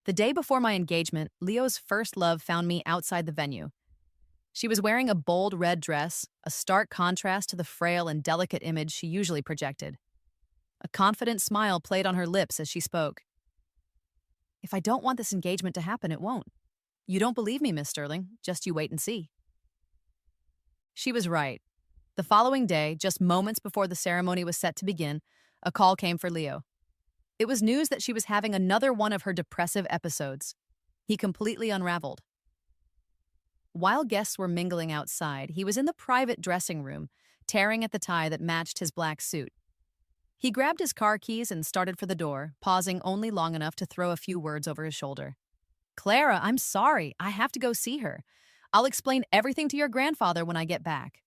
The day before my engagement, Leo's first love found me outside the venue. She was wearing a bold red dress, a stark contrast to the frail and delicate image she usually projected. A confident smile played on her lips as she spoke. "If I don't want this engagement to happen, it won't. You don't believe me, Miss Sterling. Just you wait and see." She was right. The following day, just moments before the ceremony was set to begin, a call came for Leo. It was news that she was having another one of her depressive episodes. He completely unraveled. While guests were mingling outside, he was in the private dressing room, tearing at the tie that matched his black suit. He grabbed his car keys and started for the door, pausing only long enough to throw a few words over his shoulder. "Clara, I'm sorry. I have to go see her. I'll explain everything to your grandfather when I get back."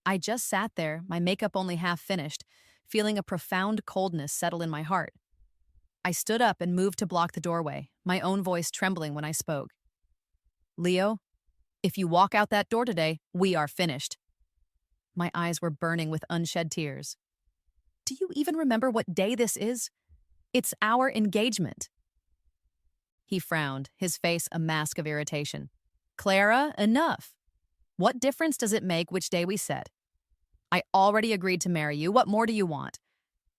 I just sat there, my makeup only half finished, feeling a profound coldness settle in my heart. I stood up and moved to block the doorway, my own voice trembling when I spoke. "Leo, if you walk out that door today, we are finished." My eyes were burning with unshed tears. "Do you even remember what day this is? It's our engagement." He frowned, his face a mask of irritation. "Clara, enough. What difference does it make which day we set? I already agreed to marry you. What more do you want?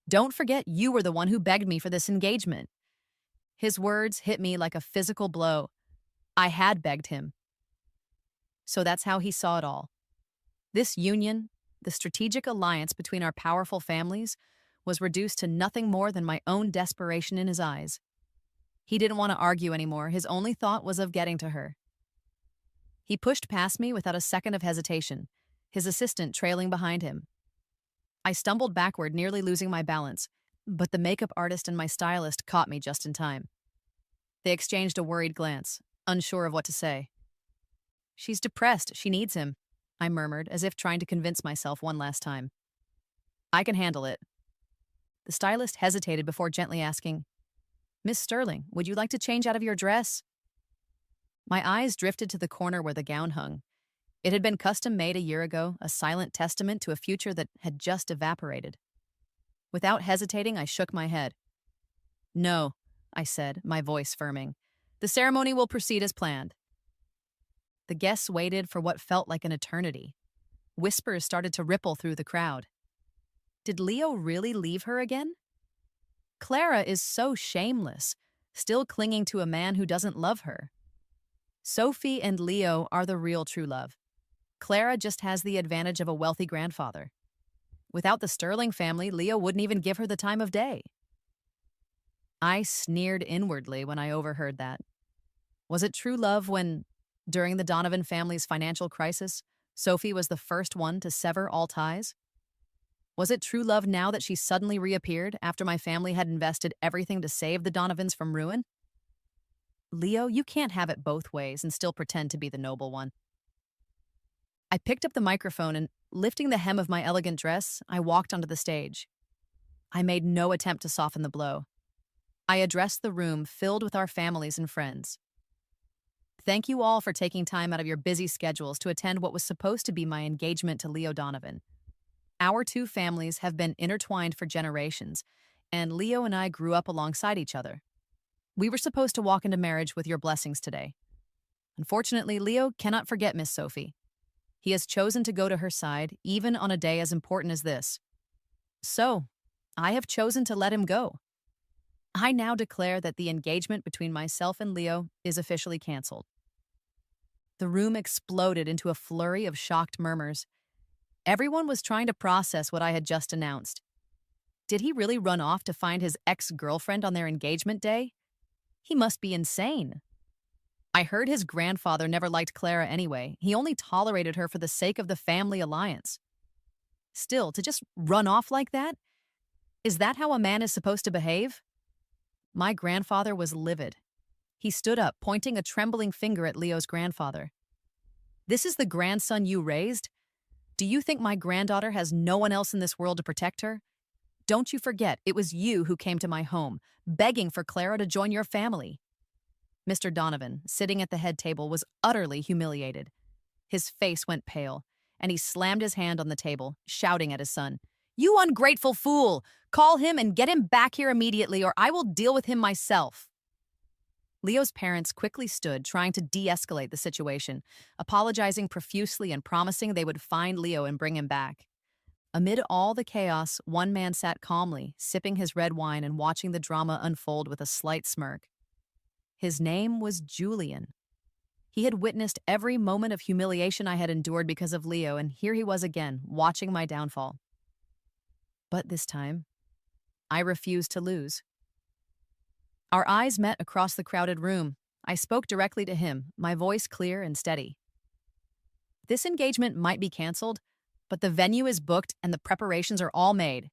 Don't forget you were the one who begged me for this engagement." His words hit me like a physical blow. I had begged him. So that's how he saw it all. This union, the strategic alliance between our powerful families, was reduced to nothing more than my own desperation in his eyes. He didn't want to argue anymore. His only thought was of getting to her. He pushed past me without a second of hesitation, his assistant trailing behind him. I stumbled backward, nearly losing my balance, but the makeup artist and my stylist caught me just in time. They exchanged a worried glance, unsure of what to say. "She's depressed. She needs him," I murmured, as if trying to convince myself one last time. "I can handle it." The stylist hesitated before gently asking, "Miss Sterling, would you like to change out of your dress?" My eyes drifted to the corner where the gown hung. It had been custom-made a year ago, a silent testament to a future that had just evaporated. Without hesitating, I shook my head. "No," I said, my voice firming. "The ceremony will proceed as planned." The guests waited for what felt like an eternity. Whispers started to ripple through the crowd. Did Leo really leave her again? Clara is so shameless, still clinging to a man who doesn't love her. Sophie and Leo are the real true love. Clara just has the advantage of a wealthy grandfather. Without the Sterling family, Leo wouldn't even give her the time of day. I sneered inwardly when I overheard that. Was it true love when, during the Donovan family's financial crisis, Sophie was the first one to sever all ties? Was it true love now that she suddenly reappeared after my family had invested everything to save the Donovans from ruin? Leo, you can't have it both ways and still pretend to be the noble one. I picked up the microphone and, lifting the hem of my elegant dress, I walked onto the stage. I made no attempt to soften the blow. I addressed the room filled with our families and friends. Thank you all for taking time out of your busy schedules to attend what was supposed to be my engagement to Leo Donovan. Our two families have been intertwined for generations, and Leo and I grew up alongside each other. We were supposed to walk into marriage with your blessings today. Unfortunately, Leo cannot forget Miss Sophie. He has chosen to go to her side, even on a day as important as this. So, I have chosen to let him go. I now declare that the engagement between myself and Leo is officially canceled. The room exploded into a flurry of shocked murmurs. Everyone was trying to process what I had just announced. Did he really run off to find his ex-girlfriend on their engagement day? He must be insane. I heard his grandfather never liked Clara anyway. He only tolerated her for the sake of the family alliance. Still, to just run off like that? Is that how a man is supposed to behave? My grandfather was livid. He stood up, pointing a trembling finger at Leo's grandfather. "This is the grandson you raised? Do you think my granddaughter has no one else in this world to protect her? Don't you forget, it was you who came to my home, begging for Clara to join your family." Mr. Donovan, sitting at the head table, was utterly humiliated. His face went pale, and he slammed his hand on the table, shouting at his son, "You ungrateful fool! Call him and get him back here immediately, or I will deal with him myself." Leo's parents quickly stood, trying to de-escalate the situation, apologizing profusely and promising they would find Leo and bring him back. Amid all the chaos, one man sat calmly, sipping his red wine and watching the drama unfold with a slight smirk. His name was Julian. He had witnessed every moment of humiliation I had endured because of Leo, and here he was again, watching my downfall. But this time, I refused to lose. Our eyes met across the crowded room. I spoke directly to him, my voice clear and steady. This engagement might be canceled, but the venue is booked and the preparations are all made.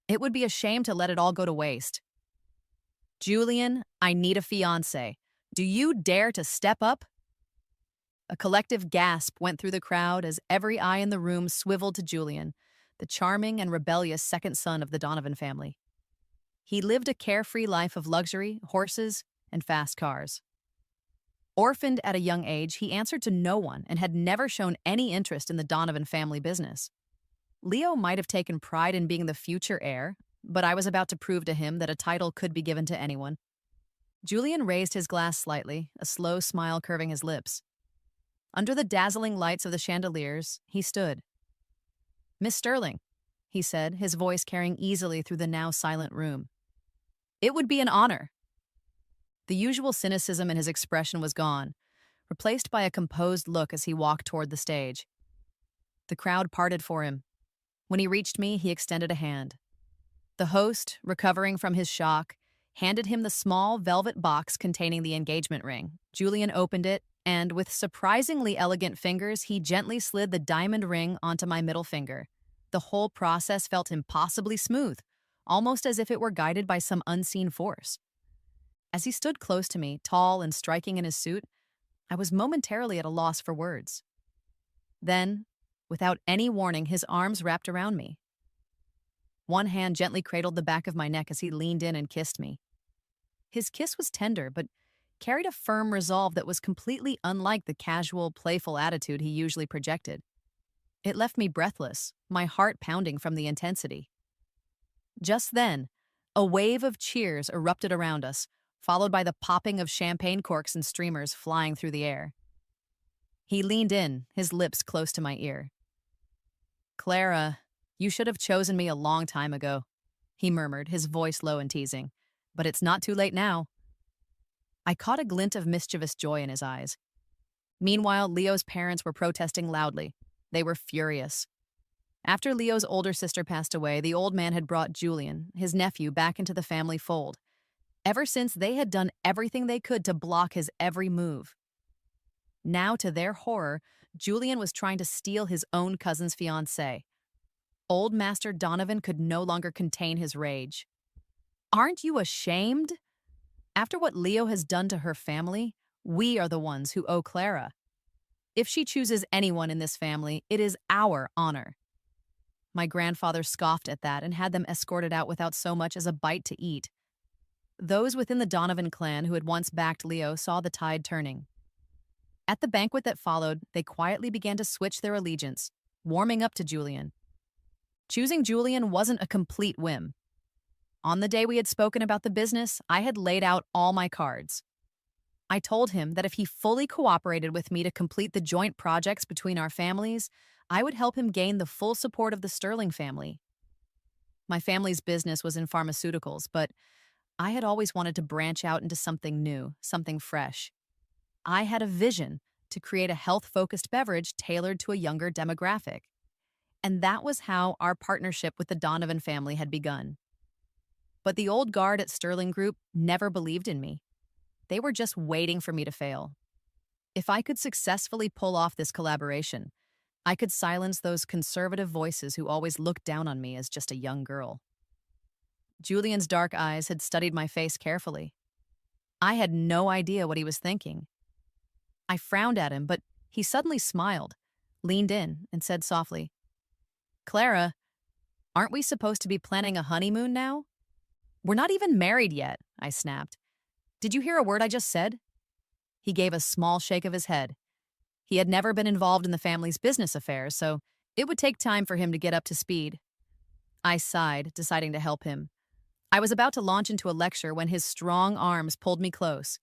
It would be a shame to let it all go to waste. Julian, I need a fiancé. Do you dare to step up? A collective gasp went through the crowd as every eye in the room swiveled to Julian, the charming and rebellious second son of the Donovan family. He lived a carefree life of luxury, horses, and fast cars. Orphaned at a young age, he answered to no one and had never shown any interest in the Donovan family business. Leo might have taken pride in being the future heir, but I was about to prove to him that a title could be given to anyone. Julian raised his glass slightly, a slow smile curving his lips. Under the dazzling lights of the chandeliers, he stood. "Miss Sterling," he said, his voice carrying easily through the now silent room. "It would be an honor." The usual cynicism in his expression was gone, replaced by a composed look as he walked toward the stage. The crowd parted for him. When he reached me, he extended a hand. The host, recovering from his shock, handed him the small velvet box containing the engagement ring. Julian opened it, and with surprisingly elegant fingers, he gently slid the diamond ring onto my middle finger. The whole process felt impossibly smooth, almost as if it were guided by some unseen force. As he stood close to me, tall and striking in his suit, I was momentarily at a loss for words. Then, without any warning, his arms wrapped around me. One hand gently cradled the back of my neck as he leaned in and kissed me. His kiss was tender, but carried a firm resolve that was completely unlike the casual, playful attitude he usually projected. It left me breathless, my heart pounding from the intensity. Just then, a wave of cheers erupted around us, followed by the popping of champagne corks and streamers flying through the air. He leaned in, his lips close to my ear. "Clara, you should have chosen me a long time ago," he murmured, his voice low and teasing. "But it's not too late now." I caught a glint of mischievous joy in his eyes. Meanwhile, Leo's parents were protesting loudly. They were furious. After Leo's older sister passed away, the old man had brought Julian, his nephew, back into the family fold. Ever since, they had done everything they could to block his every move. Now, to their horror, Julian was trying to steal his own cousin's fiancée. Old Master Donovan could no longer contain his rage. "Aren't you ashamed? After what Leo has done to her family, we are the ones who owe Clara. If she chooses anyone in this family, it is our honor." My grandfather scoffed at that and had them escorted out without so much as a bite to eat. Those within the Donovan clan who had once backed Leo saw the tide turning. At the banquet that followed, they quietly began to switch their allegiance, warming up to Julian. Choosing Julian wasn't a complete whim. On the day we had spoken about the business, I had laid out all my cards. I told him that if he fully cooperated with me to complete the joint projects between our families, I would help him gain the full support of the Sterling family. My family's business was in pharmaceuticals, but I had always wanted to branch out into something new, something fresh. I had a vision to create a health-focused beverage tailored to a younger demographic. And that was how our partnership with the Donovan family had begun. But the old guard at Sterling Group never believed in me. They were just waiting for me to fail. If I could successfully pull off this collaboration, I could silence those conservative voices who always looked down on me as just a young girl. Julian's dark eyes had studied my face carefully. I had no idea what he was thinking. I frowned at him, but he suddenly smiled, leaned in, and said softly, "Clara, aren't we supposed to be planning a honeymoon now?" "We're not even married yet," I snapped. "Did you hear a word I just said?" He gave a small shake of his head. He had never been involved in the family's business affairs, so it would take time for him to get up to speed. I sighed, deciding to help him. I was about to launch into a lecture when his strong arms pulled me close.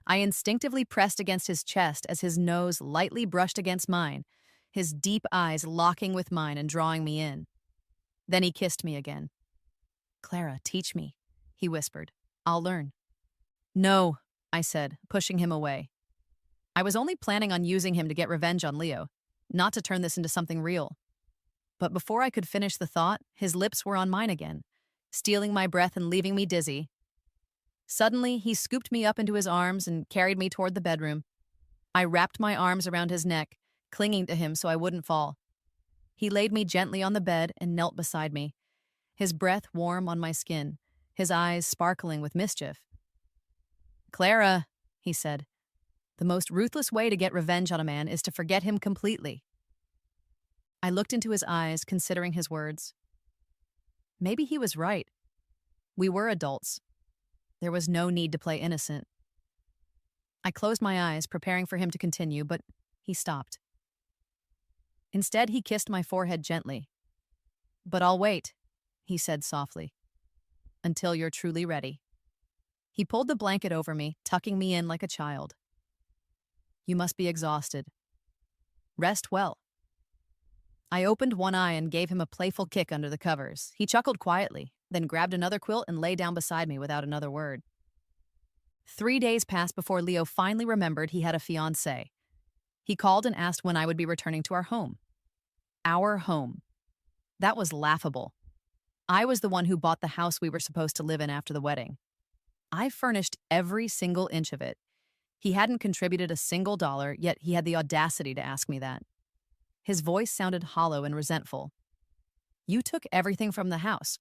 I instinctively pressed against his chest as his nose lightly brushed against mine, his deep eyes locking with mine and drawing me in. Then he kissed me again. "Clara, teach me," he whispered. "I'll learn." "No," I said, pushing him away. I was only planning on using him to get revenge on Leo, not to turn this into something real. But before I could finish the thought, his lips were on mine again, stealing my breath and leaving me dizzy. Suddenly, he scooped me up into his arms and carried me toward the bedroom. I wrapped my arms around his neck, clinging to him so I wouldn't fall. He laid me gently on the bed and knelt beside me, his breath warm on my skin, his eyes sparkling with mischief. "Clara," he said, "the most ruthless way to get revenge on a man is to forget him completely." I looked into his eyes, considering his words. Maybe he was right. We were adults. There was no need to play innocent. I closed my eyes, preparing for him to continue, but he stopped. Instead, he kissed my forehead gently. "But I'll wait," he said softly, "until you're truly ready." He pulled the blanket over me, tucking me in like a child. "You must be exhausted. Rest well." I opened one eye and gave him a playful kick under the covers. He chuckled quietly, then grabbed another quilt and lay down beside me without another word. 3 days passed before Leo finally remembered he had a fiancée. He called and asked when I would be returning to our home. Our home. That was laughable. I was the one who bought the house we were supposed to live in after the wedding. I furnished every single inch of it. He hadn't contributed a single dollar, yet he had the audacity to ask me that. His voice sounded hollow and resentful. "You took everything from the house.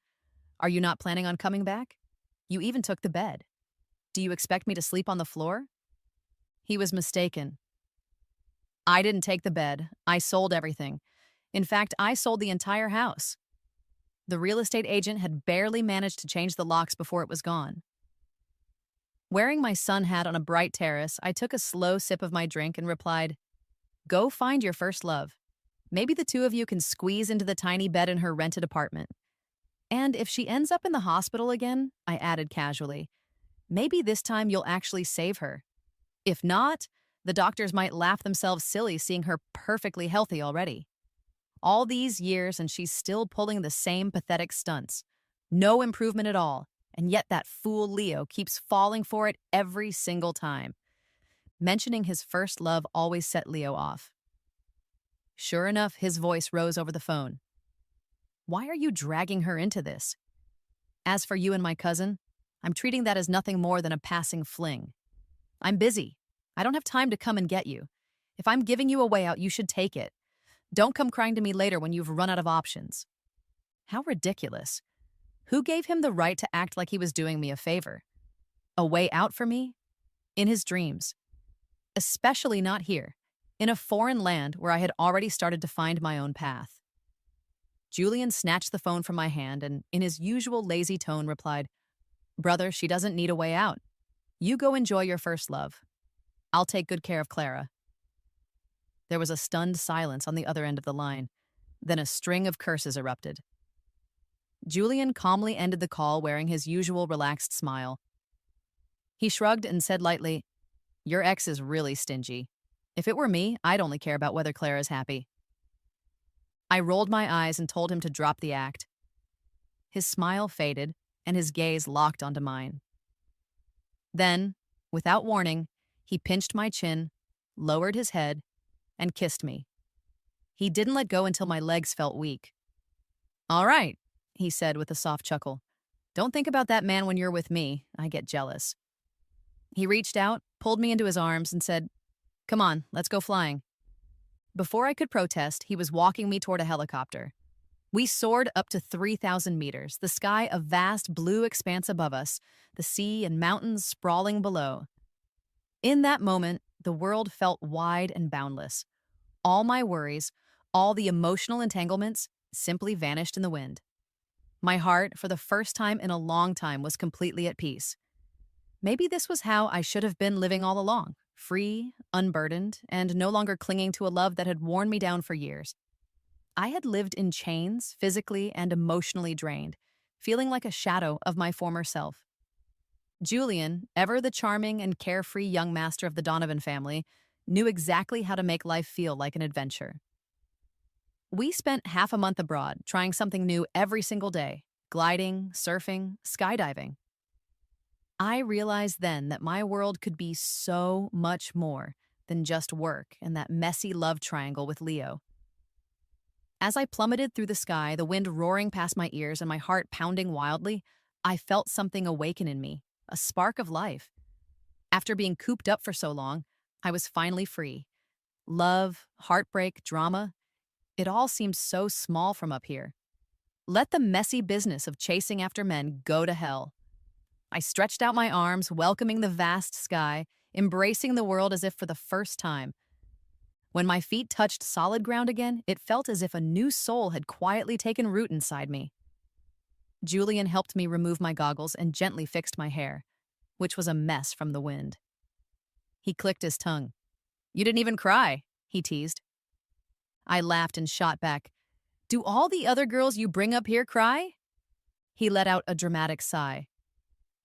Are you not planning on coming back? You even took the bed. Do you expect me to sleep on the floor?" He was mistaken. I didn't take the bed. I sold everything. In fact, I sold the entire house. The real estate agent had barely managed to change the locks before it was gone. Wearing my sun hat on a bright terrace, I took a slow sip of my drink and replied, "Go find your first love. Maybe the two of you can squeeze into the tiny bed in her rented apartment. And if she ends up in the hospital again," I added casually, "maybe this time you'll actually save her. If not, the doctors might laugh themselves silly seeing her perfectly healthy already. All these years and she's still pulling the same pathetic stunts. No improvement at all, and yet that fool Leo keeps falling for it every single time." Mentioning his first love always set Leo off. Sure enough, his voice rose over the phone. "Why are you dragging her into this? As for you and my cousin, I'm treating that as nothing more than a passing fling. I'm busy. I don't have time to come and get you. If I'm giving you a way out, you should take it. Don't come crying to me later when you've run out of options." How ridiculous. Who gave him the right to act like he was doing me a favor? A way out for me? In his dreams. Especially not here, in a foreign land where I had already started to find my own path. Julian snatched the phone from my hand and, in his usual lazy tone, replied, "Brother, she doesn't need a way out. You go enjoy your first love. I'll take good care of Clara." There was a stunned silence on the other end of the line. Then a string of curses erupted. Julian calmly ended the call wearing his usual relaxed smile. He shrugged and said lightly, "Your ex is really stingy. If it were me, I'd only care about whether Clara's happy." I rolled my eyes and told him to drop the act. His smile faded, and his gaze locked onto mine. Then, without warning, he pinched my chin, lowered his head, and kissed me. He didn't let go until my legs felt weak. "All right," he said with a soft chuckle. "Don't think about that man when you're with me. I get jealous." He reached out, pulled me into his arms, and said, "Come on, let's go flying." Before I could protest, he was walking me toward a helicopter. We soared up to 3,000 meters, the sky a vast blue expanse above us, the sea and mountains sprawling below. In that moment, the world felt wide and boundless. All my worries, all the emotional entanglements, simply vanished in the wind. My heart, for the first time in a long time, was completely at peace. Maybe this was how I should have been living all along, free, unburdened, and no longer clinging to a love that had worn me down for years. I had lived in chains, physically and emotionally drained, feeling like a shadow of my former self. Julian, ever the charming and carefree young master of the Donovan family, knew exactly how to make life feel like an adventure. We spent half a month abroad, trying something new every single day: gliding, surfing, skydiving. I realized then that my world could be so much more than just work and that messy love triangle with Leo. As I plummeted through the sky, the wind roaring past my ears and my heart pounding wildly, I felt something awaken in me, a spark of life. After being cooped up for so long, I was finally free. Love, heartbreak, drama, it all seemed so small from up here. Let the messy business of chasing after men go to hell. I stretched out my arms, welcoming the vast sky, embracing the world as if for the first time. When my feet touched solid ground again, it felt as if a new soul had quietly taken root inside me. Julian helped me remove my goggles and gently fixed my hair, which was a mess from the wind. He clicked his tongue. "You didn't even cry," he teased. I laughed and shot back. "Do all the other girls you bring up here cry?" He let out a dramatic sigh.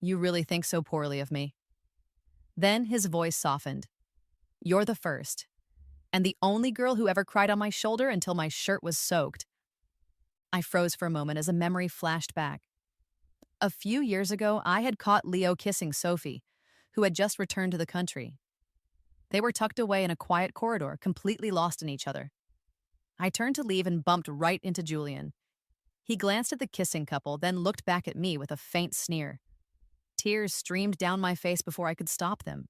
"You really think so poorly of me." Then his voice softened. "You're the first, and the only girl who ever cried on my shoulder until my shirt was soaked." I froze for a moment as a memory flashed back. A few years ago, I had caught Leo kissing Sophie, who had just returned to the country. They were tucked away in a quiet corridor, completely lost in each other. I turned to leave and bumped right into Julian. He glanced at the kissing couple, then looked back at me with a faint sneer. Tears streamed down my face before I could stop them.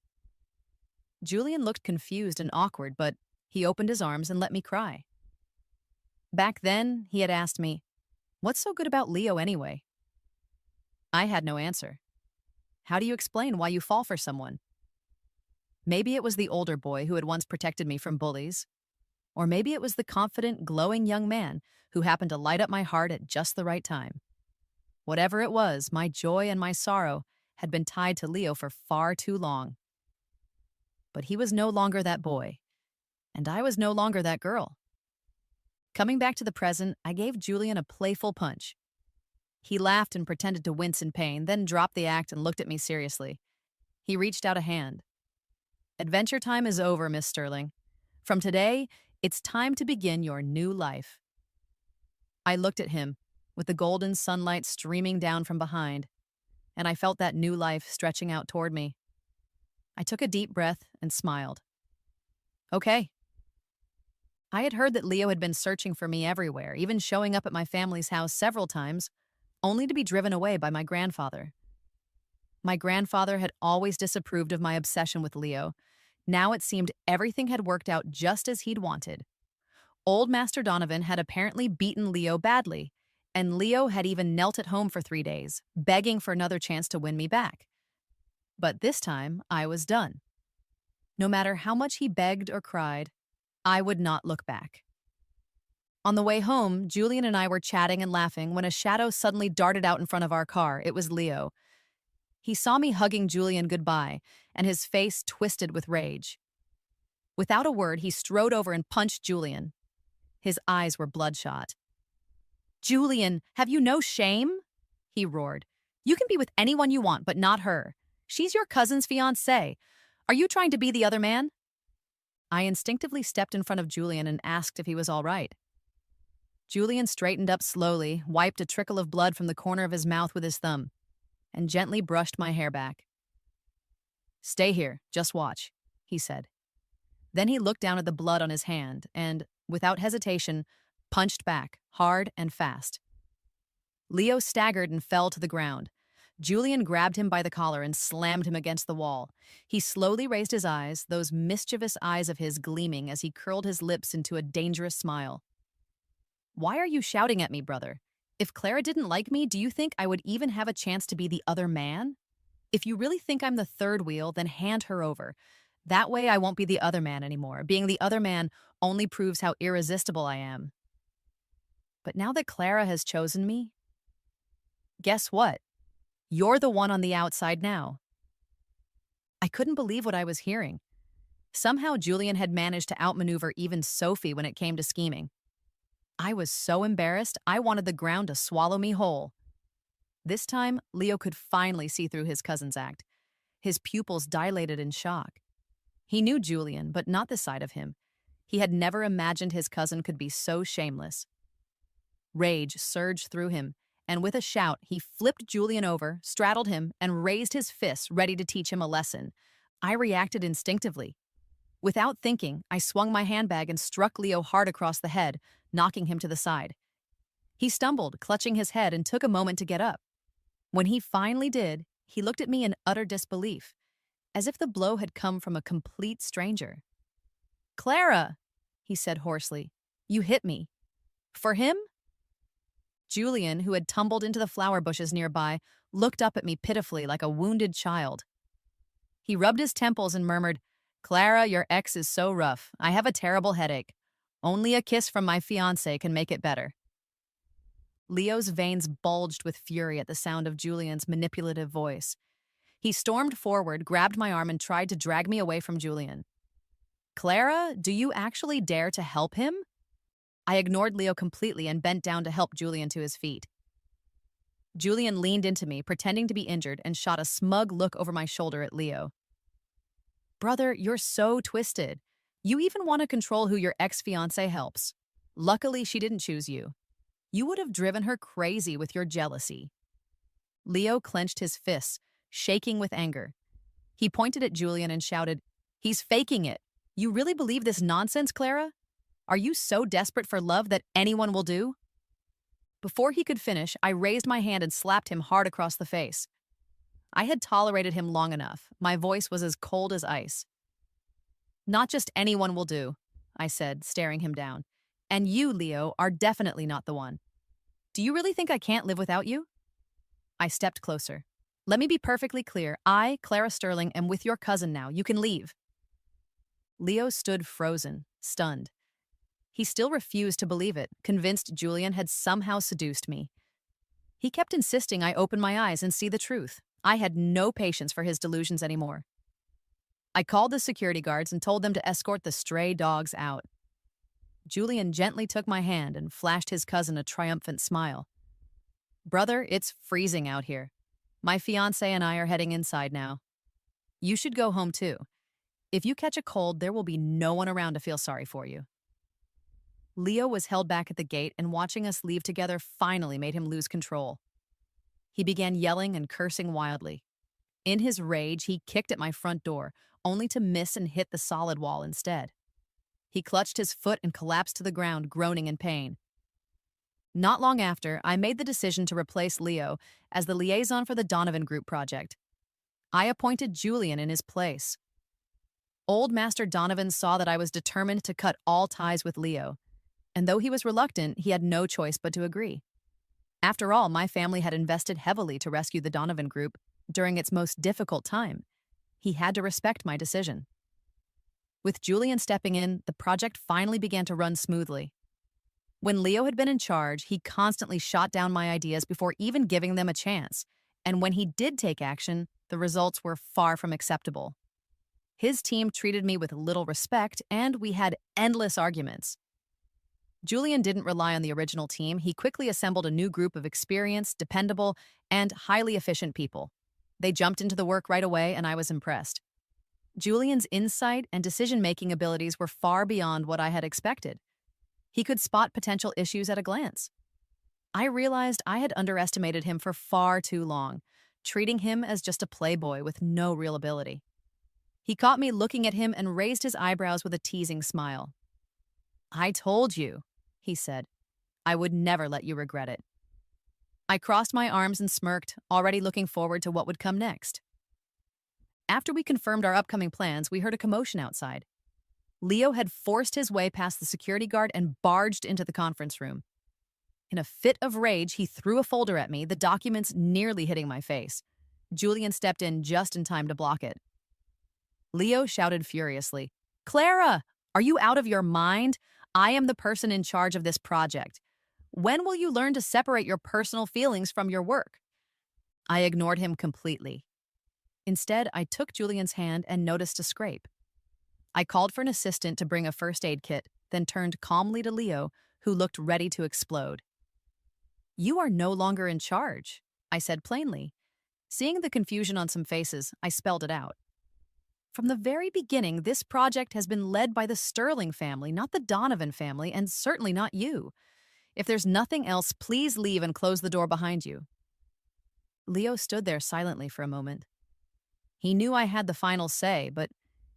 Julian looked confused and awkward, but he opened his arms and let me cry. Back then, he had asked me, "What's so good about Leo anyway?" I had no answer. How do you explain why you fall for someone? Maybe it was the older boy who had once protected me from bullies. Or maybe it was the confident, glowing young man who happened to light up my heart at just the right time. Whatever it was, my joy and my sorrow had been tied to Leo for far too long. But he was no longer that boy, and I was no longer that girl. Coming back to the present, I gave Julian a playful punch. He laughed and pretended to wince in pain, then dropped the act and looked at me seriously. He reached out a hand. "Adventure time is over, Miss Sterling. From today, it's time to begin your new life." I looked at him, with the golden sunlight streaming down from behind, and I felt that new life stretching out toward me. I took a deep breath and smiled. Okay. I had heard that Leo had been searching for me everywhere, even showing up at my family's house several times, only to be driven away by my grandfather. My grandfather had always disapproved of my obsession with Leo. Now it seemed everything had worked out just as he'd wanted. Old Master Donovan had apparently beaten Leo badly, and Leo had even knelt at home for 3 days, begging for another chance to win me back. But this time, I was done. No matter how much he begged or cried, I would not look back. On the way home, Julian and I were chatting and laughing when a shadow suddenly darted out in front of our car. It was Leo. He saw me hugging Julian goodbye, and his face twisted with rage. Without a word, he strode over and punched Julian. His eyes were bloodshot. "Julian, have you no shame?" he roared. "You can be with anyone you want, but not her. She's your cousin's fiancée. Are you trying to be the other man?" I instinctively stepped in front of Julian and asked if he was all right. Julian straightened up slowly, wiped a trickle of blood from the corner of his mouth with his thumb, and gently brushed my hair back. "Stay here, just watch," he said. Then he looked down at the blood on his hand and, without hesitation, punched back, hard and fast. Leo staggered and fell to the ground. Julian grabbed him by the collar and slammed him against the wall. He slowly raised his eyes, those mischievous eyes of his gleaming as he curled his lips into a dangerous smile. "Why are you shouting at me, brother? If Clara didn't like me, do you think I would even have a chance to be the other man? If you really think I'm the third wheel, then hand her over. That way I won't be the other man anymore. Being the other man only proves how irresistible I am. But now that Clara has chosen me, guess what? You're the one on the outside now." I couldn't believe what I was hearing. Somehow Julian had managed to outmaneuver even Sophie when it came to scheming. I was so embarrassed, I wanted the ground to swallow me whole. This time, Leo could finally see through his cousin's act. His pupils dilated in shock. He knew Julian, but not this side of him. He had never imagined his cousin could be so shameless. Rage surged through him, and with a shout, he flipped Julian over, straddled him, and raised his fists, ready to teach him a lesson. I reacted instinctively. Without thinking, I swung my handbag and struck Leo hard across the head, knocking him to the side. He stumbled, clutching his head, and took a moment to get up. When he finally did, he looked at me in utter disbelief, as if the blow had come from a complete stranger. "Clara," he said hoarsely, "you hit me." "For him?" Julian, who had tumbled into the flower bushes nearby, looked up at me pitifully like a wounded child. He rubbed his temples and murmured, "Clara, your ex is so rough. I have a terrible headache. Only a kiss from my fiancé can make it better." Leo's veins bulged with fury at the sound of Julian's manipulative voice. He stormed forward, grabbed my arm, and tried to drag me away from Julian. "Clara, do you actually dare to help him?" I ignored Leo completely and bent down to help Julian to his feet. Julian leaned into me, pretending to be injured, and shot a smug look over my shoulder at Leo. "Brother, you're so twisted. You even want to control who your ex-fiancé helps. Luckily, she didn't choose you. You would have driven her crazy with your jealousy." Leo clenched his fists, shaking with anger. He pointed at Julian and shouted, "He's faking it. You really believe this nonsense, Clara? Are you so desperate for love that anyone will do?" Before he could finish, I raised my hand and slapped him hard across the face. I had tolerated him long enough. My voice was as cold as ice. "Not just anyone will do," I said, staring him down. "And you, Leo, are definitely not the one. Do you really think I can't live without you?" I stepped closer. "Let me be perfectly clear. I, Clara Sterling, am with your cousin now. You can leave." Leo stood frozen, stunned. He still refused to believe it, convinced Julian had somehow seduced me. He kept insisting I open my eyes and see the truth. I had no patience for his delusions anymore. I called the security guards and told them to escort the stray dogs out. Julian gently took my hand and flashed his cousin a triumphant smile. "Brother, it's freezing out here. My fiancé and I are heading inside now. You should go home too. If you catch a cold, there will be no one around to feel sorry for you." Leo was held back at the gate, and watching us leave together finally made him lose control. He began yelling and cursing wildly. In his rage, he kicked at my front door, only to miss and hit the solid wall instead. He clutched his foot and collapsed to the ground, groaning in pain. Not long after, I made the decision to replace Leo as the liaison for the Donovan Group project. I appointed Julian in his place. Old Master Donovan saw that I was determined to cut all ties with Leo, and though he was reluctant, he had no choice but to agree. After all, my family had invested heavily to rescue the Donovan Group during its most difficult time. He had to respect my decision. With Julian stepping in, the project finally began to run smoothly. When Leo had been in charge, he constantly shot down my ideas before even giving them a chance, and when he did take action, the results were far from acceptable. His team treated me with little respect, and we had endless arguments. Julian didn't rely on the original team. He quickly assembled a new group of experienced, dependable, and highly efficient people. They jumped into the work right away, and I was impressed. Julian's insight and decision-making abilities were far beyond what I had expected. He could spot potential issues at a glance. I realized I had underestimated him for far too long, treating him as just a playboy with no real ability. He caught me looking at him and raised his eyebrows with a teasing smile. "I told you," he said, "I would never let you regret it." I crossed my arms and smirked, already looking forward to what would come next. After we confirmed our upcoming plans, we heard a commotion outside. Leo had forced his way past the security guard and barged into the conference room. In a fit of rage, he threw a folder at me, the documents nearly hitting my face. Julian stepped in just in time to block it. Leo shouted furiously, "Clara, are you out of your mind? I am the person in charge of this project. When will you learn to separate your personal feelings from your work?" I ignored him completely. Instead, I took Julian's hand and noticed a scrape. I called for an assistant to bring a first aid kit, then turned calmly to Leo, who looked ready to explode. "You are no longer in charge," I said plainly. Seeing the confusion on some faces, I spelled it out. From the very beginning, this project has been led by the Sterling family, not the Donovan family, and certainly not you. If there's nothing else, please leave and close the door behind you. Leo stood there silently for a moment. He knew I had the final say, but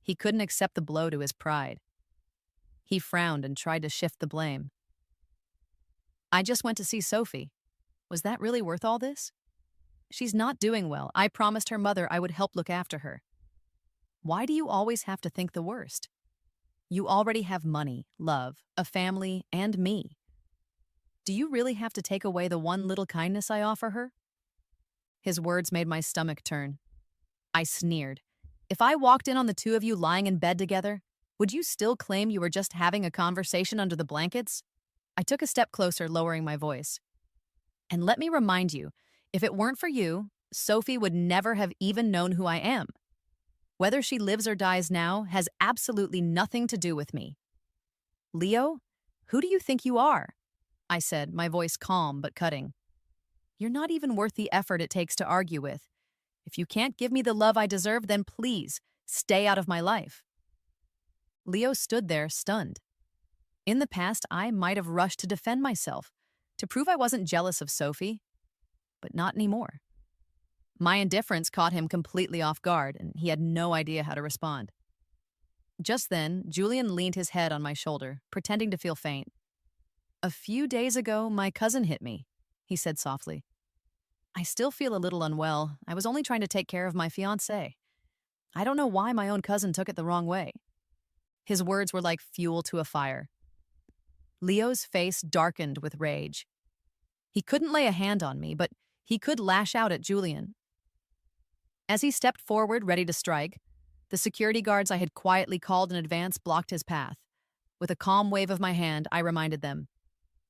he couldn't accept the blow to his pride. He frowned and tried to shift the blame. I just went to see Sophie. Was that really worth all this? She's not doing well. I promised her mother I would help look after her. Why do you always have to think the worst? You already have money, love, a family, and me. Do you really have to take away the one little kindness I offer her? His words made my stomach turn. I sneered. If I walked in on the two of you lying in bed together, would you still claim you were just having a conversation under the blankets? I took a step closer, lowering my voice. And let me remind you, if it weren't for you, Sophie would never have even known who I am. Whether she lives or dies now has absolutely nothing to do with me. Leo, who do you think you are? I said, my voice calm but cutting. You're not even worth the effort it takes to argue with. If you can't give me the love I deserve, then please, stay out of my life. Leo stood there, stunned. In the past, I might have rushed to defend myself, to prove I wasn't jealous of Sophie, but not anymore. My indifference caught him completely off guard, and he had no idea how to respond. Just then, Julian leaned his head on my shoulder, pretending to feel faint. A few days ago, my cousin hit me, he said softly. I still feel a little unwell. I was only trying to take care of my fiancé. I don't know why my own cousin took it the wrong way. His words were like fuel to a fire. Leo's face darkened with rage. He couldn't lay a hand on me, but he could lash out at Julian. As he stepped forward, ready to strike, the security guards I had quietly called in advance blocked his path. With a calm wave of my hand, I reminded them,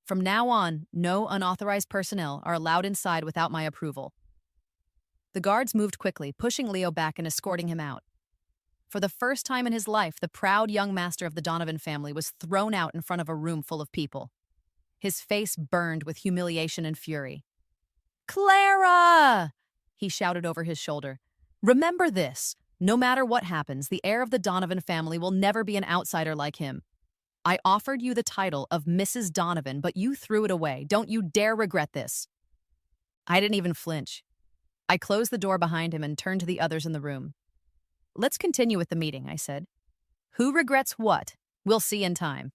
from now on, no unauthorized personnel are allowed inside without my approval. The guards moved quickly, pushing Leo back and escorting him out. For the first time in his life, the proud young master of the Donovan family was thrown out in front of a room full of people. His face burned with humiliation and fury. Clara! He shouted over his shoulder. Remember this. No matter what happens, the heir of the Donovan family will never be an outsider like him. I offered you the title of Mrs. Donovan, but you threw it away. Don't you dare regret this. I didn't even flinch. I closed the door behind him and turned to the others in the room. Let's continue with the meeting, I said. Who regrets what? We'll see in time.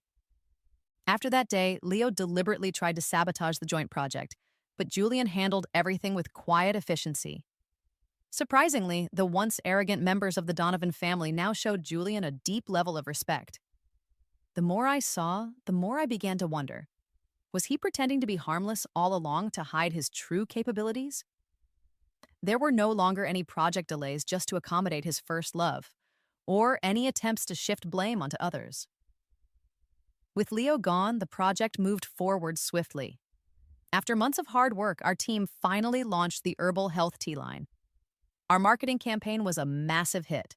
After that day, Leo deliberately tried to sabotage the joint project, but Julian handled everything with quiet efficiency. Surprisingly, the once arrogant members of the Donovan family now showed Julian a deep level of respect. The more I saw, the more I began to wonder. Was he pretending to be harmless all along to hide his true capabilities? There were no longer any project delays just to accommodate his first love, or any attempts to shift blame onto others. With Leo gone, the project moved forward swiftly. After months of hard work, our team finally launched the Herbal Health Tea line. Our marketing campaign was a massive hit.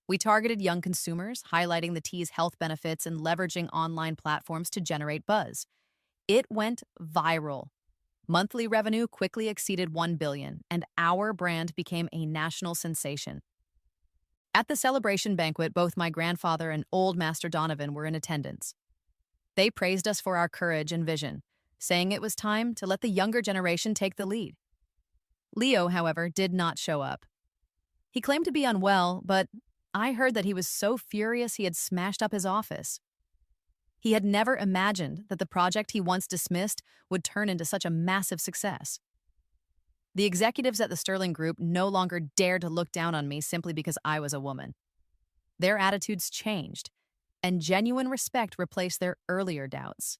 We targeted young consumers, highlighting the tea's health benefits and leveraging online platforms to generate buzz. It went viral. Monthly revenue quickly exceeded $1 billion, and our brand became a national sensation. At the celebration banquet, both my grandfather and old Master Donovan were in attendance. They praised us for our courage and vision, saying it was time to let the younger generation take the lead. Leo, however, did not show up. He claimed to be unwell, but I heard that he was so furious he had smashed up his office. He had never imagined that the project he once dismissed would turn into such a massive success. The executives at the Sterling Group no longer dared to look down on me simply because I was a woman. Their attitudes changed, and genuine respect replaced their earlier doubts.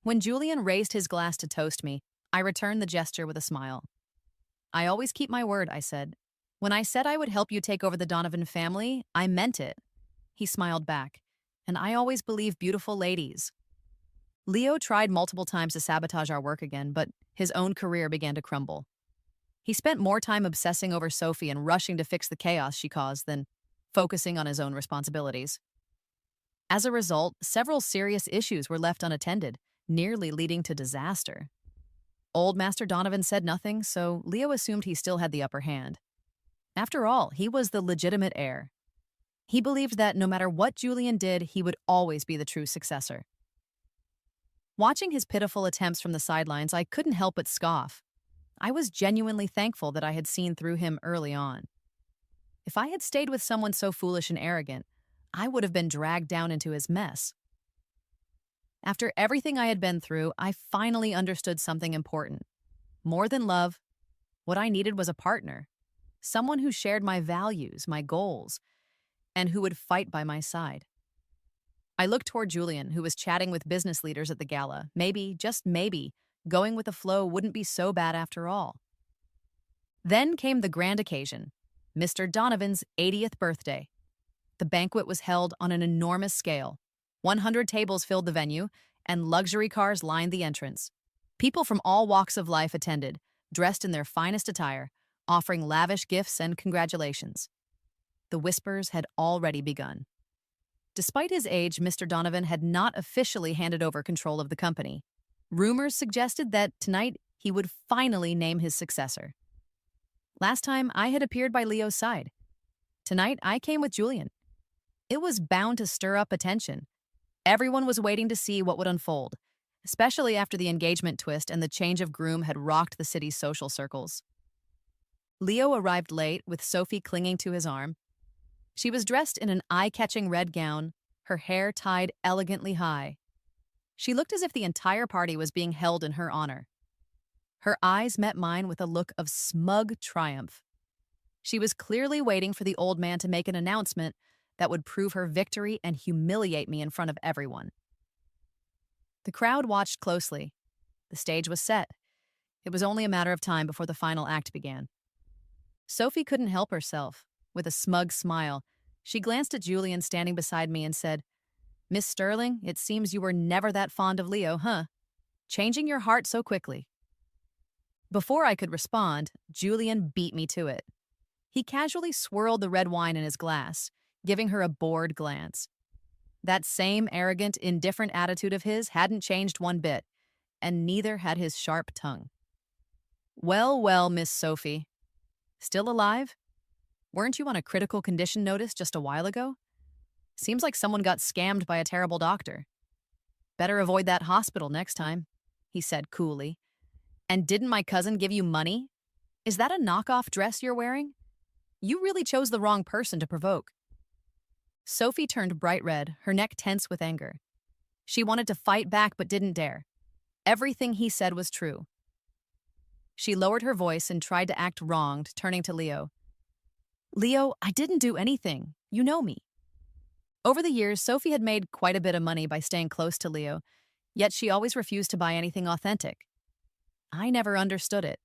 When Julian raised his glass to toast me, I returned the gesture with a smile. I always keep my word, I said. When I said I would help you take over the Donovan family, I meant it. He smiled back. And I always believe beautiful ladies. Leo tried multiple times to sabotage our work again, but his own career began to crumble. He spent more time obsessing over Sophie and rushing to fix the chaos she caused than focusing on his own responsibilities. As a result, several serious issues were left unattended, nearly leading to disaster. Old Master Donovan said nothing, so Leo assumed he still had the upper hand. After all, he was the legitimate heir. He believed that no matter what Julian did, he would always be the true successor. Watching his pitiful attempts from the sidelines, I couldn't help but scoff. I was genuinely thankful that I had seen through him early on. If I had stayed with someone so foolish and arrogant, I would have been dragged down into his mess. After everything I had been through, I finally understood something important. More than love, what I needed was a partner. Someone who shared my values, my goals, and who would fight by my side. I looked toward Julian, who was chatting with business leaders at the gala. Maybe, just maybe, going with the flow wouldn't be so bad after all. Then came the grand occasion, Mr. Donovan's 80th birthday. The banquet was held on an enormous scale. 100 tables filled the venue, and luxury cars lined the entrance. People from all walks of life attended, dressed in their finest attire, offering lavish gifts and congratulations. The whispers had already begun. Despite his age, Mr. Donovan had not officially handed over control of the company. Rumors suggested that tonight he would finally name his successor. Last time, I had appeared by Leo's side. Tonight, I came with Julian. It was bound to stir up attention. Everyone was waiting to see what would unfold, especially after the engagement twist and the change of groom had rocked the city's social circles. Leo arrived late, with Sophie clinging to his arm. She was dressed in an eye-catching red gown, her hair tied elegantly high. She looked as if the entire party was being held in her honor. Her eyes met mine with a look of smug triumph. She was clearly waiting for the old man to make an announcement that would prove her victory and humiliate me in front of everyone. The crowd watched closely. The stage was set. It was only a matter of time before the final act began. Sophie couldn't help herself. With a smug smile, she glanced at Julian standing beside me and said, "Miss Sterling, it seems you were never that fond of Leo, huh? Changing your heart so quickly." Before I could respond, Julian beat me to it. He casually swirled the red wine in his glass, giving her a bored glance. That same arrogant, indifferent attitude of his hadn't changed one bit, and neither had his sharp tongue. "Well, well, Miss Sophie. Still alive? Weren't you on a critical condition notice just a while ago? Seems like someone got scammed by a terrible doctor. Better avoid that hospital next time," he said coolly. "And didn't my cousin give you money? Is that a knockoff dress you're wearing? You really chose the wrong person to provoke." Sophie turned bright red, her neck tense with anger. She wanted to fight back but didn't dare. Everything he said was true. She lowered her voice and tried to act wronged, turning to Leo. "Leo, I didn't do anything. You know me." Over the years, Sophie had made quite a bit of money by staying close to Leo, yet she always refused to buy anything authentic. I never understood it.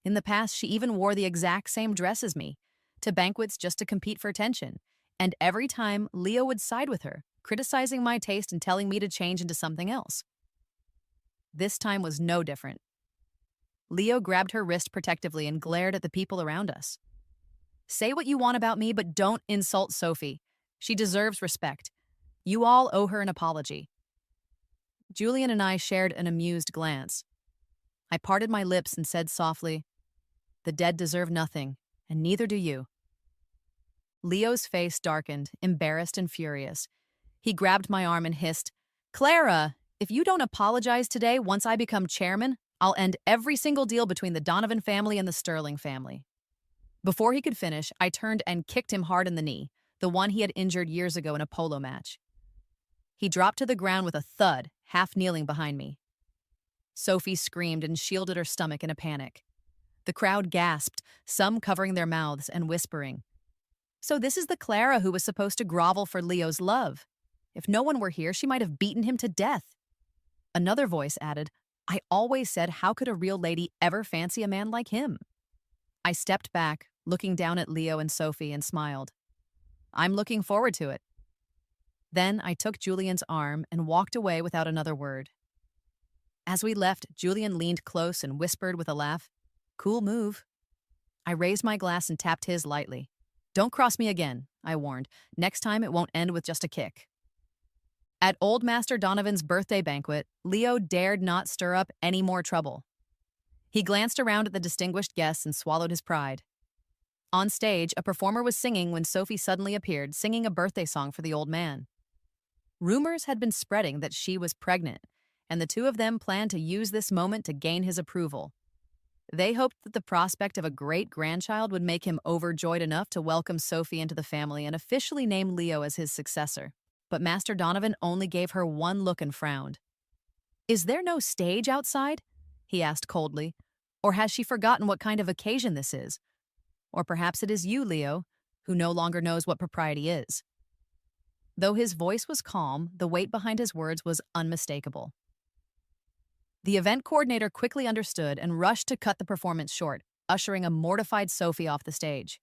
In the past, she even wore the exact same dress as me, to banquets just to compete for attention, and every time Leo would side with her, criticizing my taste and telling me to change into something else. This time was no different. Leo grabbed her wrist protectively and glared at the people around us. "Say what you want about me, but don't insult Sophie. She deserves respect. You all owe her an apology." Julian and I shared an amused glance. I parted my lips and said softly, "The dead deserve nothing, and neither do you." Leo's face darkened, embarrassed and furious. He grabbed my arm and hissed, "Clara, if you don't apologize today once I become chairman, I'll end every single deal between the Donovan family and the Sterling family." Before he could finish, I turned and kicked him hard in the knee, the one he had injured years ago in a polo match. He dropped to the ground with a thud, half kneeling behind me. Sophie screamed and shielded her stomach in a panic. The crowd gasped, some covering their mouths and whispering, "So this is the Clara who was supposed to grovel for Leo's love. If no one were here, she might have beaten him to death." Another voice added, "I always said, how could a real lady ever fancy a man like him?" I stepped back, looking down at Leo and Sophie, and smiled. "I'm looking forward to it." Then I took Julian's arm and walked away without another word. As we left, Julian leaned close and whispered with a laugh, "Cool move." I raised my glass and tapped his lightly. "Don't cross me again," I warned. "Next time it won't end with just a kick." At Old Master Donovan's birthday banquet, Leo dared not stir up any more trouble. He glanced around at the distinguished guests and swallowed his pride. On stage, a performer was singing when Sophie suddenly appeared, singing a birthday song for the old man. Rumors had been spreading that she was pregnant, and the two of them planned to use this moment to gain his approval. They hoped that the prospect of a great-grandchild would make him overjoyed enough to welcome Sophie into the family and officially name Leo as his successor. But Master Donovan only gave her one look and frowned. "Is there no stage outside?" he asked coldly. "Or has she forgotten what kind of occasion this is? Or perhaps it is you, Leo, who no longer knows what propriety is." Though his voice was calm, the weight behind his words was unmistakable. The event coordinator quickly understood and rushed to cut the performance short, ushering a mortified Sophie off the stage.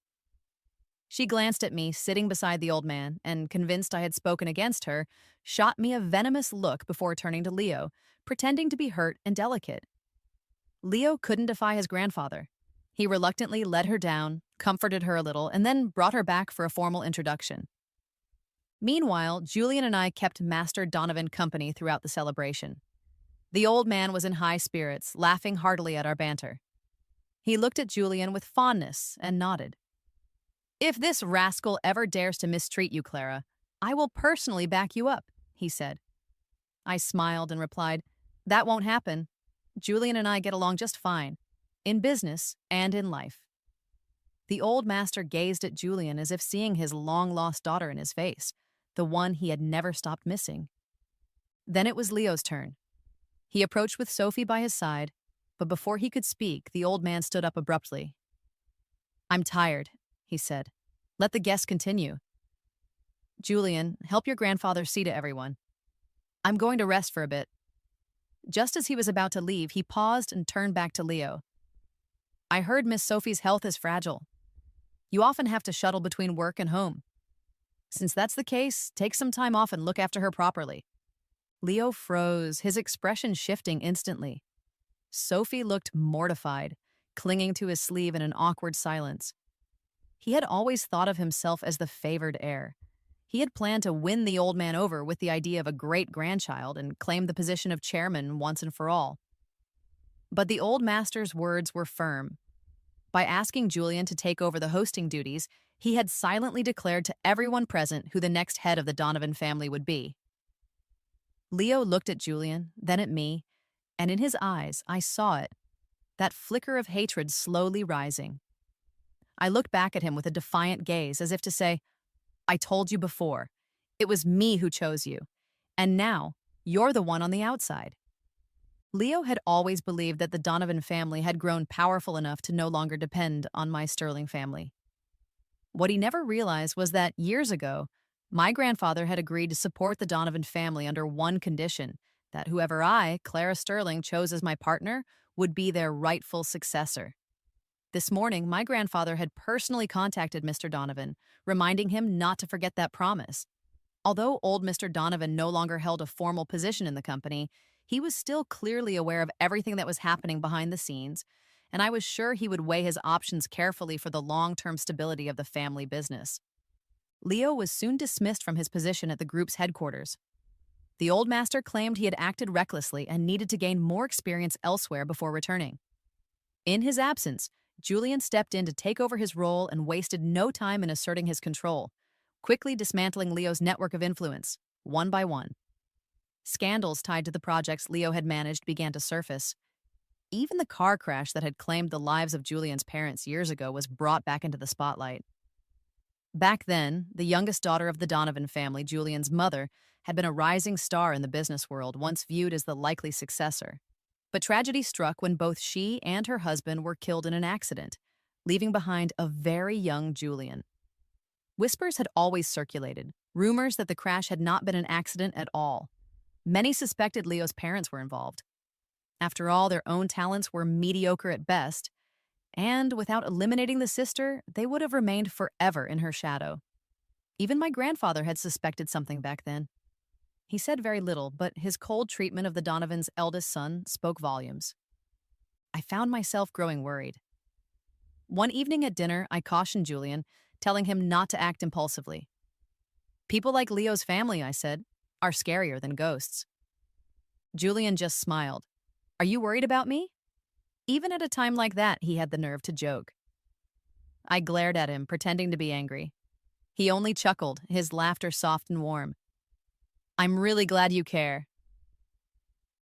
She glanced at me, sitting beside the old man, and, convinced I had spoken against her, shot me a venomous look before turning to Leo, pretending to be hurt and delicate. Leo couldn't defy his grandfather. He reluctantly led her down, comforted her a little, and then brought her back for a formal introduction. Meanwhile, Julian and I kept Master Donovan company throughout the celebration. The old man was in high spirits, laughing heartily at our banter. He looked at Julian with fondness and nodded. "If this rascal ever dares to mistreat you, Clara, I will personally back you up," he said. I smiled and replied, "That won't happen. Julian and I get along just fine, in business and in life." The old master gazed at Julian as if seeing his long-lost daughter in his face, the one he had never stopped missing. Then it was Leo's turn. He approached with Sophie by his side, but before he could speak, the old man stood up abruptly. "I'm tired," he said. "Let the guests continue. Julian, help your grandfather see to everyone. I'm going to rest for a bit." Just as he was about to leave, he paused and turned back to Leo. "I heard Miss Sophie's health is fragile. You often have to shuttle between work and home. Since that's the case, take some time off and look after her properly." Leo froze, his expression shifting instantly. Sophie looked mortified, clinging to his sleeve in an awkward silence. He had always thought of himself as the favored heir. He had planned to win the old man over with the idea of a great-grandchild and claim the position of chairman once and for all. But the old master's words were firm. By asking Julian to take over the hosting duties, he had silently declared to everyone present who the next head of the Donovan family would be. Leo looked at Julian, then at me, and in his eyes I saw it, that flicker of hatred slowly rising. I looked back at him with a defiant gaze, as if to say, "I told you before. It was me who chose you. And now, you're the one on the outside." Leo had always believed that the Donovan family had grown powerful enough to no longer depend on my Sterling family. What he never realized was that, years ago, my grandfather had agreed to support the Donovan family under one condition, that whoever I, Clara Sterling, chose as my partner would be their rightful successor. This morning, my grandfather had personally contacted Mr. Donovan, reminding him not to forget that promise. Although old Mr. Donovan no longer held a formal position in the company, he was still clearly aware of everything that was happening behind the scenes, and I was sure he would weigh his options carefully for the long-term stability of the family business. Leo was soon dismissed from his position at the group's headquarters. The old master claimed he had acted recklessly and needed to gain more experience elsewhere before returning. In his absence, Julian stepped in to take over his role and wasted no time in asserting his control, quickly dismantling Leo's network of influence, one by one. Scandals tied to the projects Leo had managed began to surface. Even the car crash that had claimed the lives of Julian's parents years ago was brought back into the spotlight. Back then, the youngest daughter of the Donovan family, Julian's mother, had been a rising star in the business world, once viewed as the likely successor. But tragedy struck when both she and her husband were killed in an accident, leaving behind a very young Julian. Whispers had always circulated, rumors that the crash had not been an accident at all. Many suspected Leo's parents were involved. After all, their own talents were mediocre at best, and without eliminating the sister, they would have remained forever in her shadow. Even my grandfather had suspected something back then. He said very little, but his cold treatment of the Donovans' eldest son spoke volumes. I found myself growing worried. One evening at dinner, I cautioned Julian, telling him not to act impulsively. "People like Leo's family," I said, "are scarier than ghosts." Julian just smiled. "Are you worried about me?" Even at a time like that, he had the nerve to joke. I glared at him, pretending to be angry. He only chuckled, his laughter soft and warm. I'm really glad you care.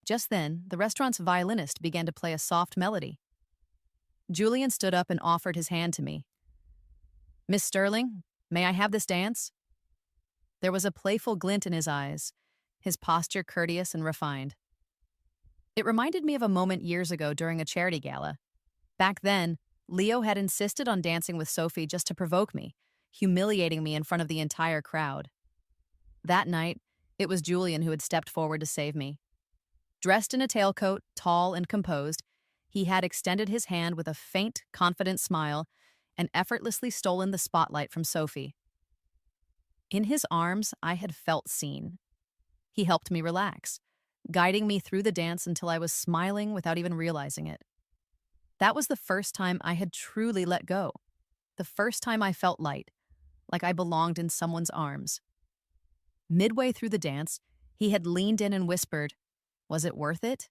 Just then, the restaurant's violinist began to play a soft melody. Julian stood up and offered his hand to me. Miss Sterling, may I have this dance? There was a playful glint in his eyes, his posture courteous and refined. It reminded me of a moment years ago during a charity gala. Back then, Leo had insisted on dancing with Sophie just to provoke me, humiliating me in front of the entire crowd. That night, it was Julian who had stepped forward to save me. Dressed in a tailcoat, tall and composed, he had extended his hand with a faint, confident smile and effortlessly stolen the spotlight from Sophie. In his arms, I had felt seen. He helped me relax, guiding me through the dance until I was smiling without even realizing it. That was the first time I had truly let go. The first time I felt light, like I belonged in someone's arms. Midway through the dance, he had leaned in and whispered, "Was it worth it?"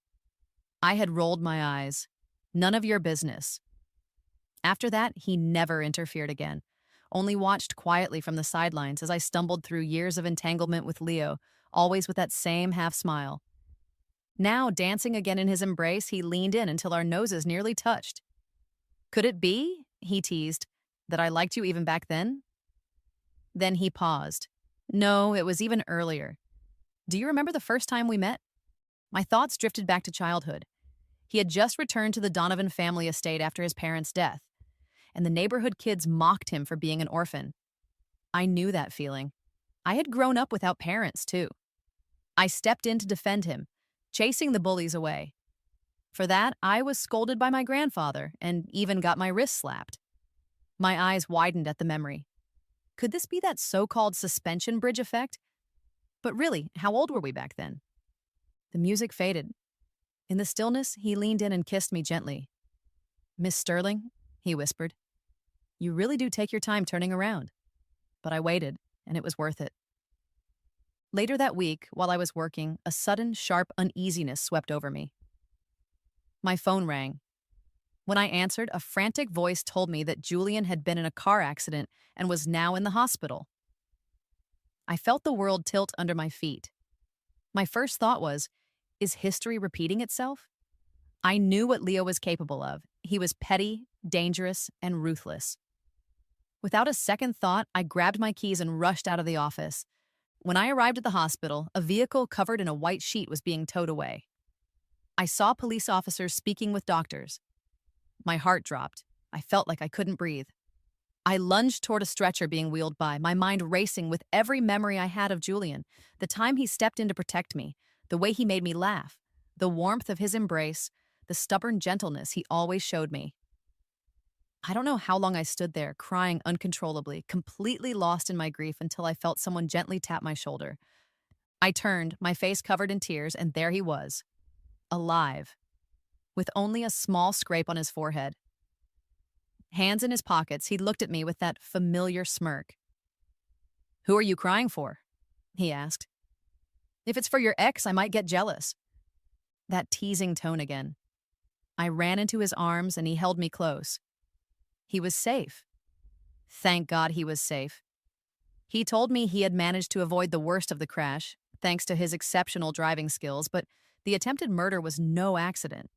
I had rolled my eyes. None of your business. After that, he never interfered again, only watched quietly from the sidelines as I stumbled through years of entanglement with Leo, always with that same half smile. Now, dancing again in his embrace, he leaned in until our noses nearly touched. Could it be, he teased, that I liked you even back then? Then he paused. No, it was even earlier. Do you remember the first time we met? My thoughts drifted back to childhood. He had just returned to the Donovan family estate after his parents' death, and the neighborhood kids mocked him for being an orphan. I knew that feeling. I had grown up without parents, too. I stepped in to defend him, chasing the bullies away. For that, I was scolded by my grandfather and even got my wrist slapped. My eyes widened at the memory. Could this be that so-called suspension bridge effect? But really, how old were we back then? The music faded. In the stillness, he leaned in and kissed me gently. Miss Sterling, he whispered, you really do take your time turning around. But I waited, and it was worth it. Later that week, while I was working, a sudden, sharp uneasiness swept over me. My phone rang. When I answered, a frantic voice told me that Julian had been in a car accident and was now in the hospital. I felt the world tilt under my feet. My first thought was, is history repeating itself? I knew what Leo was capable of. He was petty, dangerous, and ruthless. Without a second thought, I grabbed my keys and rushed out of the office. When I arrived at the hospital, a vehicle covered in a white sheet was being towed away. I saw police officers speaking with doctors. My heart dropped. I felt like I couldn't breathe. I lunged toward a stretcher being wheeled by, my mind racing with every memory I had of Julian, the time he stepped in to protect me, the way he made me laugh, the warmth of his embrace, the stubborn gentleness he always showed me. I don't know how long I stood there, crying uncontrollably, completely lost in my grief until I felt someone gently tap my shoulder. I turned, my face covered in tears, and there he was, alive, with only a small scrape on his forehead. Hands in his pockets, he looked at me with that familiar smirk. "Who are you crying for?" he asked. "If it's for your ex, I might get jealous." That teasing tone again. I ran into his arms and he held me close. He was safe. Thank God he was safe. He told me he had managed to avoid the worst of the crash, thanks to his exceptional driving skills, but the attempted murder was no accident.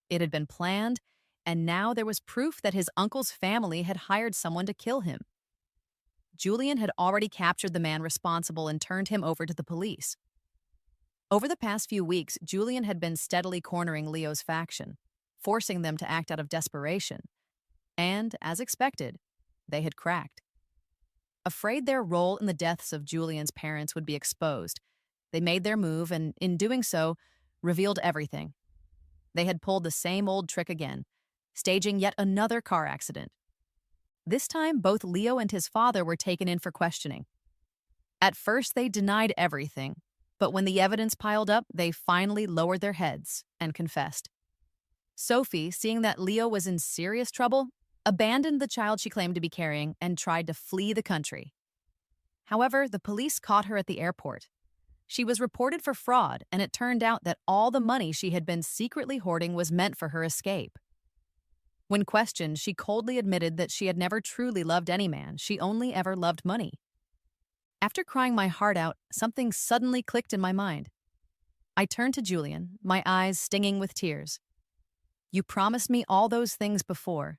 It had been planned, and now there was proof that his uncle's family had hired someone to kill him. Julian had already captured the man responsible and turned him over to the police. Over the past few weeks, Julian had been steadily cornering Leo's faction, forcing them to act out of desperation. And, as expected, they had cracked. Afraid their role in the deaths of Julian's parents would be exposed, they made their move and, in doing so, revealed everything. They had pulled the same old trick again, staging yet another car accident. This time, both Leo and his father were taken in for questioning. At first, they denied everything, but when the evidence piled up, they finally lowered their heads and confessed. Sophie, seeing that Leo was in serious trouble, abandoned the child she claimed to be carrying and tried to flee the country. However, the police caught her at the airport. She was reported for fraud, and it turned out that all the money she had been secretly hoarding was meant for her escape. When questioned, she coldly admitted that she had never truly loved any man, she only ever loved money. After crying my heart out, something suddenly clicked in my mind. I turned to Julian, my eyes stinging with tears. You promised me all those things before.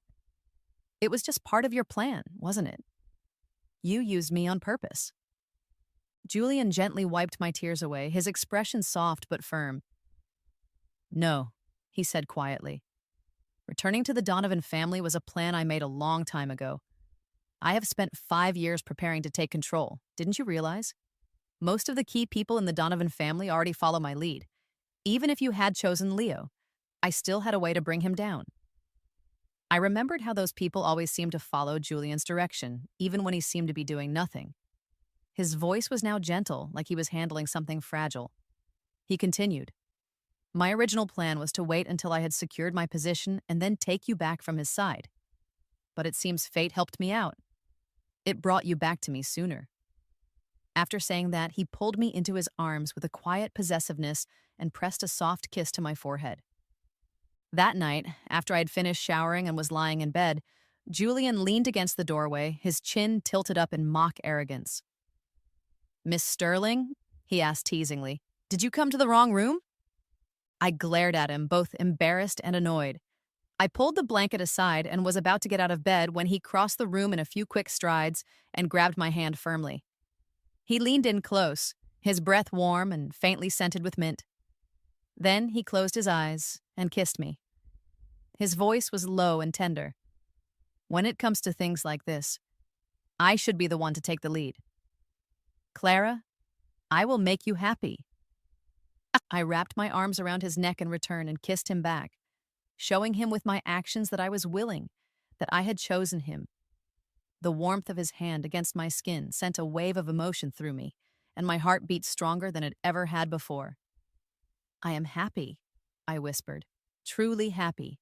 It was just part of your plan, wasn't it? You used me on purpose. Julian gently wiped my tears away, his expression soft but firm. No, he said quietly. Returning to the Donovan family was a plan I made a long time ago. I have spent 5 years preparing to take control, didn't you realize? Most of the key people in the Donovan family already follow my lead. Even if you had chosen Leo, I still had a way to bring him down. I remembered how those people always seemed to follow Julian's direction, even when he seemed to be doing nothing. His voice was now gentle, like he was handling something fragile. He continued, My original plan was to wait until I had secured my position and then take you back from his side. But it seems fate helped me out. It brought you back to me sooner. After saying that, he pulled me into his arms with a quiet possessiveness and pressed a soft kiss to my forehead. That night, after I had finished showering and was lying in bed, Julian leaned against the doorway, his chin tilted up in mock arrogance. Miss Sterling? He asked teasingly. Did you come to the wrong room? I glared at him, both embarrassed and annoyed. I pulled the blanket aside and was about to get out of bed when he crossed the room in a few quick strides and grabbed my hand firmly. He leaned in close, his breath warm and faintly scented with mint. Then he closed his eyes and kissed me. His voice was low and tender. When it comes to things like this, I should be the one to take the lead. Clara, I will make you happy. I wrapped my arms around his neck in return and kissed him back, showing him with my actions that I was willing, that I had chosen him. The warmth of his hand against my skin sent a wave of emotion through me, and my heart beat stronger than it ever had before. I am happy, I whispered, truly happy.